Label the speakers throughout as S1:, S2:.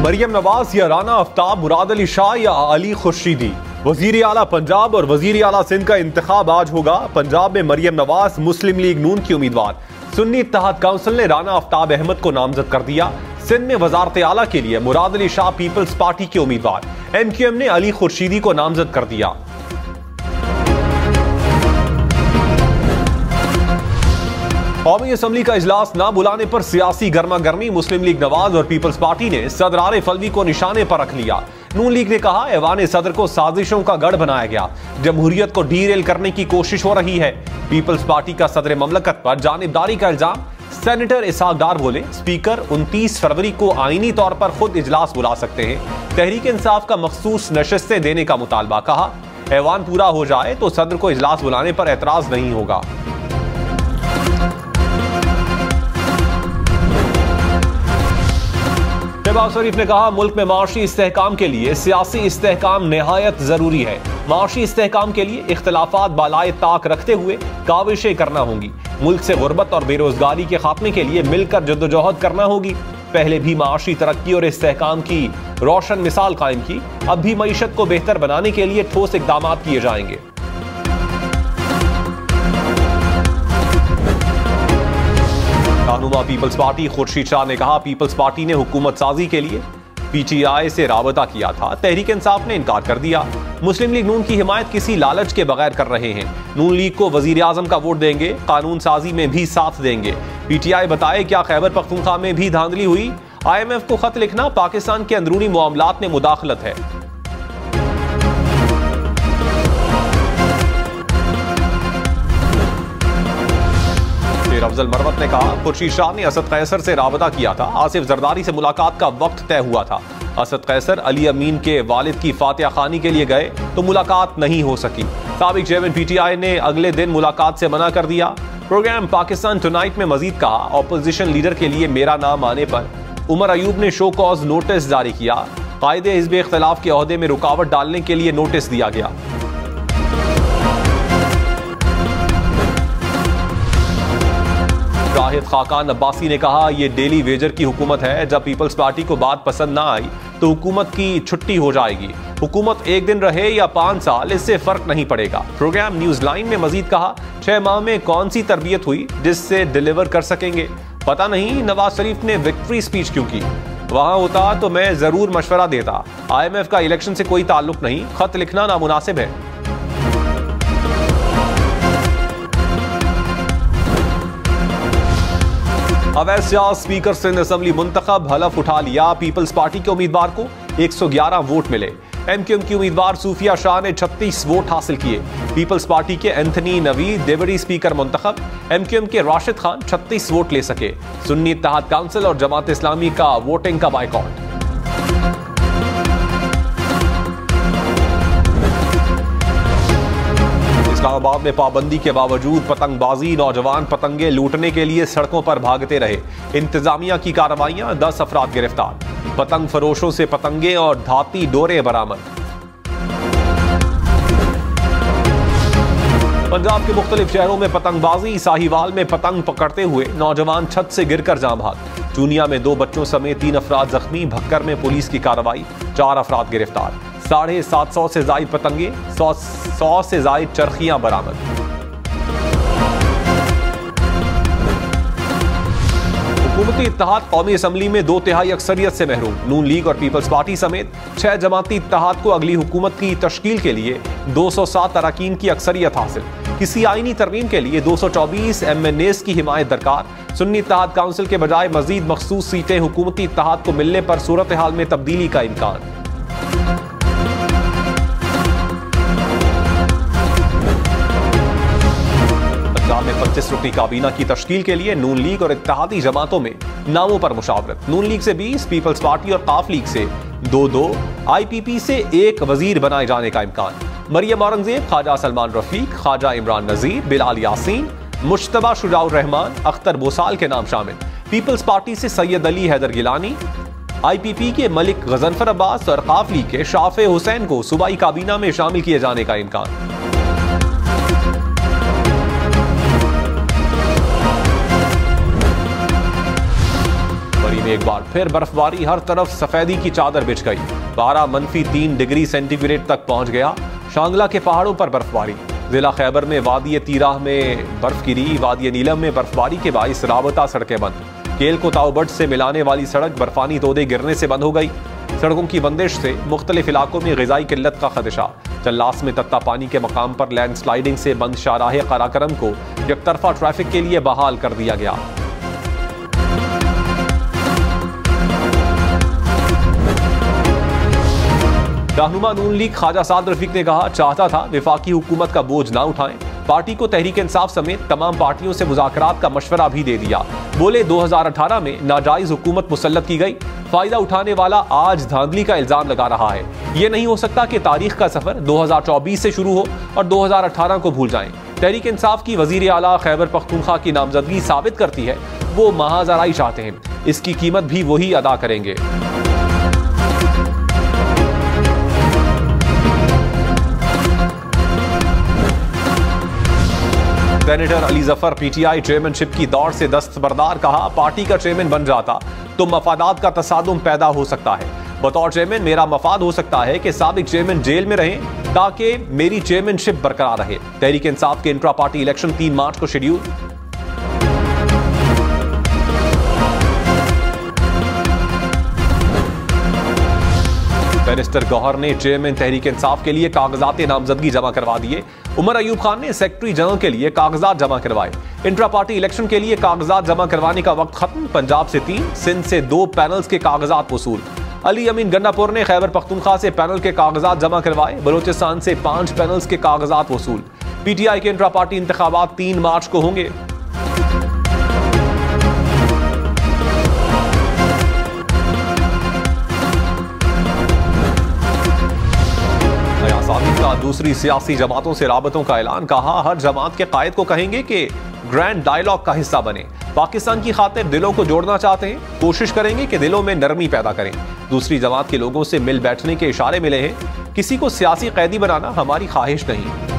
S1: मरियम नवाज या राना आफ्ताब, मुराद अली शाह या अली खुर्शीदी। वजीर आला पंजाब और वजीर आला सिंध का इंतखाब आज होगा। पंजाब में मरियम नवाज मुस्लिम लीग नून की उम्मीदवार। सुन्नी इत्तेहाद काउंसिल ने राना आफ्ताब अहमद को नामजद कर दिया। सिंध में वजारत आला के लिए मुराद अली शाह पीपल्स पार्टी के उम्मीदवार। MQM ने अली खुर्शीदी को नामजद कर दिया। कौमी असम्बली का इजलास न बुलाने पर सियासी गर्मा गर्मी। मुस्लिम लीग नवाज और पीपल्स पार्टी ने सदर आरिफ अलवी को निशाने पर रख लिया। नून लीग ने कहा ऐवान सदर को साजिशों का गढ़ बनाया गया, जमहूरियत को डीरेल करने की कोशिश हो रही है। पीपल्स पार्टी का सदर ममलकत पर जानिबदारी का इल्जाम। सेनेटर इसहाक डार बोले स्पीकर 29 फरवरी को आईनी तौर पर खुद इजलास बुला सकते हैं। तहरीक इंसाफ का मखसूस नशिस्तें देने का मुतालबा। कहा ऐवान पूरा हो जाए तो सदर को इजलास बुलाने पर एतराज नहीं होगा। शहबाज शरीफ ने कहा मुल्क में माशी इस्तेहकाम के लिए सियासी इस्तेहकाम निहायत जरूरी है। माशी इस्तेहकाम के लिए इख्तलाफात बालाए ताक रखते हुए काविशें करना होंगी। मुल्क से गुर्बत और बेरोजगारी के खात्मे के लिए मिलकर जद्दोजहद करना होगी। पहले भी माशी तरक्की और इस्तेहकाम की रोशन मिसाल कायम की, अब भी मईशत को बेहतर बनाने के लिए ठोस इकदाम किए जाएंगे। रहनुमा पीपल्स पार्टी खुर्शीद शाह ने कहा पीपल्स पार्टी ने हुकूमत साजी के लिए PTI से राबता किया था, तहरीक इंसाफ ने इनकार कर दिया। मुस्लिम लीग नून की हिमायत किसी लालच के बगैर कर रहे हैं। नून लीग को वजीर आजम का वोट देंगे, कानून साजी में भी साथ देंगे। PTI बताए क्या खैबर पख्तूनख्वा में भी धांधली हुई। IMF को खत लिखना पाकिस्तान के अंदरूनी मामलात में मुदाखलत है। अफजल मरवत ने कहा खुर्शीद शाह ने असद कैसर से राबता किया था, आसिफ जरदारी से मुलाकात का वक्त तय हुआ था। असद कैसर अली अमीन के वालिद की फातिहा खानी के लिए गए तो मुलाकात नहीं हो सकी। साबिक चेयरमैन PTI ने अगले दिन मुलाकात से मना कर दिया। प्रोग्राम पाकिस्तान टुनाइट में मजीद कहा ऑपोजिशन लीडर के लिए मेरा नाम आने पर उमर अयूब ने शो कॉज नोटिस जारी किया। कायदे हिज़्ब इख्तिलाफ के ओहदे में रुकावट डालने के लिए नोटिस दिया गया। शाहिद खाकान अब्बासी ने कहा यह डेली वेजर की हुकूमत है। जब पीपल्स पार्टी को बात पसंद ना आई तो हुकूमत की छुट्टी हो जाएगी। हुकूमत एक दिन रहे या 5 साल, इससे फर्क नहीं पड़ेगा। प्रोग्राम न्यूज लाइन में मजीद कहा 6 माह में कौन सी तरबियत हुई जिससे डिलीवर कर सकेंगे। पता नहीं नवाज शरीफ ने विक्ट्री स्पीच क्यों की। वहां होता तो मैं जरूर मशवरा देता। IMF का इलेक्शन से कोई ताल्लुक नहीं, खत लिखना नामुनासिब है। अवैध शाह स्पीकर सिंध असेंबली मुंतखब, हलफ उठा लिया। पीपल्स पार्टी के उम्मीदवार को 111 वोट मिले। MQM की उम्मीदवार सूफिया शाह ने 36 वोट हासिल किए। पीपल्स पार्टी के एंथनी नवीद डिप्टी स्पीकर मुंतखब। MQM के राशिद खान 36 वोट ले सके। सुन्नी इत्तेहाद काउंसिल और जमात इस्लामी का वोटिंग का बाइकॉट। इस्लामाबाद में पाबंदी के बावजूद पतंगबाजी, नौजवान पतंगे लूटने के लिए सड़कों पर भागते रहे। इंतजामिया की कार्रवाइयां, 10 अफराद गिरफ्तार। पतंग फरोशों से पतंगे और धाती डोरे बरामद। पंजाब के मुख्तलिफ शहरों में पतंगबाजी, साहिवाल में पतंग पकड़ते हुए नौजवान छत से गिरकर जाम भाग। चूनिया में 2 बच्चों समेत 3 अफराद जख्मी। भक्कर में पुलिस की कार्रवाई, 4 अफराद गिरफ्तार। 750 से जायद पतंगे, 100 से जायद चरखियां बरामद। हुकूमती इत्तेहाद कौमी असम्बली में 2/3 अक्सरियत से महरूम। नून लीग और पीपल्स पार्टी समेत 6 जमाती इत्तेहाद को अगली हुकूमत की तश्कील के लिए 207 अरकान की अक्सरियत हासिल। किसी आईनी तरमीम के लिए 224 MNAs की हिमायत दरकार। सुन्नी इत्तेहाद काउंसिल के बजाय मजीद मखसूस सीटें हुकूमती इत्तेहाद को मिलने पर सूरत हाल में तब्दीली का इम्कान। पंजाब में 25 रुकनी काबीना की तश्कील के लिए नून लीग और इत्तेहादी जमातों में नामों पर मुशावरत। नून लीग से 20, पीपल्स पार्टी और काफ लीग से 2-2, IPP से 1 वजीर बनाए जाने का इम्कान। मरियम औरंगजेब, ख्वाजा सलमान रफीक, ख्वाजा इमरान नजीर, बिलाल यासीन, मुश्तबा शुजाउर रहमान, अख्तर बोसाल के नाम शामिल। पीपल्स पार्टी से सैयद अली हैदर गिलानी, IPP के मलिक गजनफर अब्बास और काफ लीग के शाफे हुसैन को सूबाई काबीना में शामिल किए जाने का इम्कान। में एक बार फिर बर्फबारी, हर तरफ सफेदी की चादर बिछ गई। पारा -3 डिग्री सेंटीग्रेड तक पहुंच गया। शांगला के पहाड़ों पर बर्फबारी। जिला खैबर में वादी तीराह में बर्फ गिरी। वादी नीलम में बर्फबारी के बाइस राबता सड़कें बंद। केल को ताउबट से मिलाने वाली सड़क बर्फानी तोदे गिरने से बंद हो गई। सड़कों की बंदिश से मुख्तलिफ इलाकों में ग़िज़ाई किल्लत का खदशा। चल्लास में तत्ता पानी के मकाम पर लैंडस्लाइडिंग से बंद शाहराह कराकरम को एकतरफा ट्रैफिक के लिए बहाल कर दिया गया। रहनुमा नून लीग ख्वाजा साद रफीक ने कहा, चाहता था विफाकी हुकूमत का बोझ ना उठाएं। पार्टी को तहरीक इंसाफ समेत तमाम पार्टियों से मुज़ाकरात का मशवरा भी दे दिया। बोले 2018 में नाजायज हुकूमत मुसल्लत की गई। फायदा उठाने वाला आज धांधली का इल्जाम लगा रहा है। यह नहीं हो सकता कि तारीख का सफर 2024 से शुरू हो और 2018 को भूल जाएं। तहरीक इंसाफ की वजीर आला खैबर पख्तूनख्वा की नामजदगी साबित करती है वो महाजराई चाहते हैं। इसकी कीमत भी वही अदा करेंगे। Senator Ali Zafar PTI chairmanship की दौड़ से दस्तबरदार। कहा, पार्टी का चेयरमैन बन जाता तो मफादात का तसादुम पैदा हो सकता है। बतौर चेयरमैन मेरा मफाद हो सकता है कि साबिक चेयरमैन जेल में रहें ताकि मेरी चेयरमैनशिप बरकरार रहे। तहरीक इंसाफ के इंट्रा पार्टी इलेक्शन 3 मार्च को शेड्यूल। बैरिस्टर गौहर ने चेयरमैन तहरीक इंसाफ के लिए कागजात नामजदगी जमा करवा दिए। उमर अयूब खान ने सेक्रेटरी जनरल के लिए कागजात जमा करवाए। इंट्रा पार्टी इलेक्शन के लिए कागजात जमा करवाने का वक्त खत्म। पंजाब से 3, सिंध से 2 पैनल्स के कागजात वसूल। अली अमीन गन्नापुर ने खैबर पख्तूनख्वा से पैनल के कागजात जमा करवाए। बलोचिस्तान से 5 पैनल्स के कागजात वसूल। पीटीआई के इंट्रा पार्टी इंतखाबात 3 मार्च को होंगे। का दूसरी सियासी जमातों से राबतों का ऐलान। कहा, हर जमात के कायद को कहेंगे कि ग्रैंड डायलॉग का हिस्सा बने। पाकिस्तान की खातिर दिलों को जोड़ना चाहते हैं। कोशिश करेंगे कि दिलों में नरमी पैदा करें। दूसरी जमात के लोगों से मिल बैठने के इशारे मिले हैं। किसी को सियासी कैदी बनाना हमारी ख्वाहिश नहीं।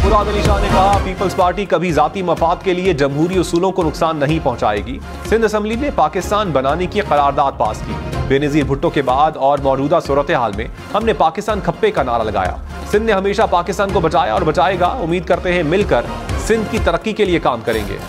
S1: मुराद अली शाह ने कहा, पीपल्स पार्टी कभी जाती मफाद के लिए जमहूरी उसूलों को नुकसान नहीं पहुंचाएगी। सिंध असम्बली ने पाकिस्तान बनाने की करारदाद पास की। बेनजीर भुट्टो के बाद और मौजूदा सूरत हाल में हमने पाकिस्तान खप्पे का नारा लगाया। सिंध ने हमेशा पाकिस्तान को बचाया और बचाएगा। उम्मीद करते हैं मिलकर सिंध की तरक्की के लिए काम करेंगे।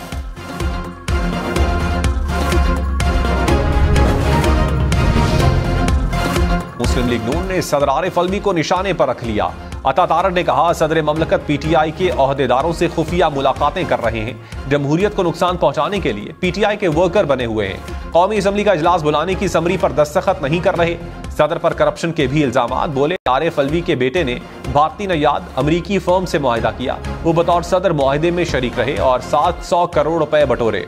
S1: मुस्लिम लीग नून ने सदर आरिफ अलवी को निशाने पर रख लिया। अता तारड़ ने कहा, सदर ममलकत पीटीआई के ओहदेदारों से खुफिया मुलाकातें कर रहे हैं। जमहूरियत को नुकसान पहुंचाने के लिए पीटीआई के वर्कर बने हुए हैं। कौमी असम्बली का इजलास बुलाने की समरी पर दस्तखत नहीं कर रहे। सदर पर करप्शन के भी इल्जामात। बोले, आरिफ अलवी के बेटे ने भारतीय नयाद अमरीकी फर्म से मुआहिदा किया। वो बतौर सदर मुआहिदे में शरीक रहे और 700 करोड़ रुपए बटोरे।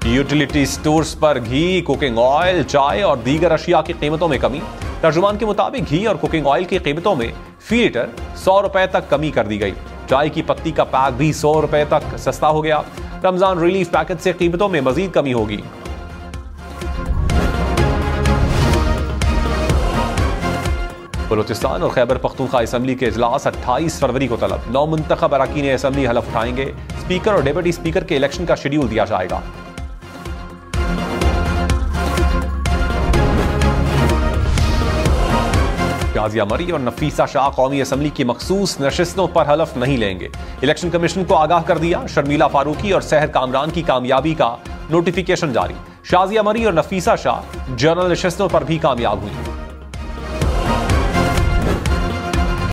S1: यूटिलिटी स्टोर्स पर घी, कुकिंग ऑयल, चाय और दीगर अशिया की कीमतों में कमी। तर्जुमान के मुताबिक घी और कुकिंग ऑयल की कीमतों में फी लीटर 100 रुपए तक कमी कर दी गई। चाय की पत्ती का पैक भी 100 रुपए तक सस्ता हो गया। रमजान रिलीफ पैकेज से कीमतों में मजीद कमी होगी। बलोचिस्तान और खैबर पख्तूनख्वा असम्बली के इजलास 28 फरवरी को तलब। 9 मुंतखब अरकान असम्बली हलफ उठाएंगे। स्पीकर और डिप्टी स्पीकर के इलेक्शन का शेड्यूल दिया जाएगा। शाजिया मरी और नफीसा शाह कौमी असम्बली की मखसूस नशिस्तों पर हलफ नहीं लेंगे। इलेक्शन कमीशन को आगाह कर दिया। शर्मिला फारूकी और सहर कामरान की कामयाबी का नोटिफिकेशन जारी। शाजिया मरी और नफीसा शाह जनरल नशिस्तों पर भी कामयाब हुई।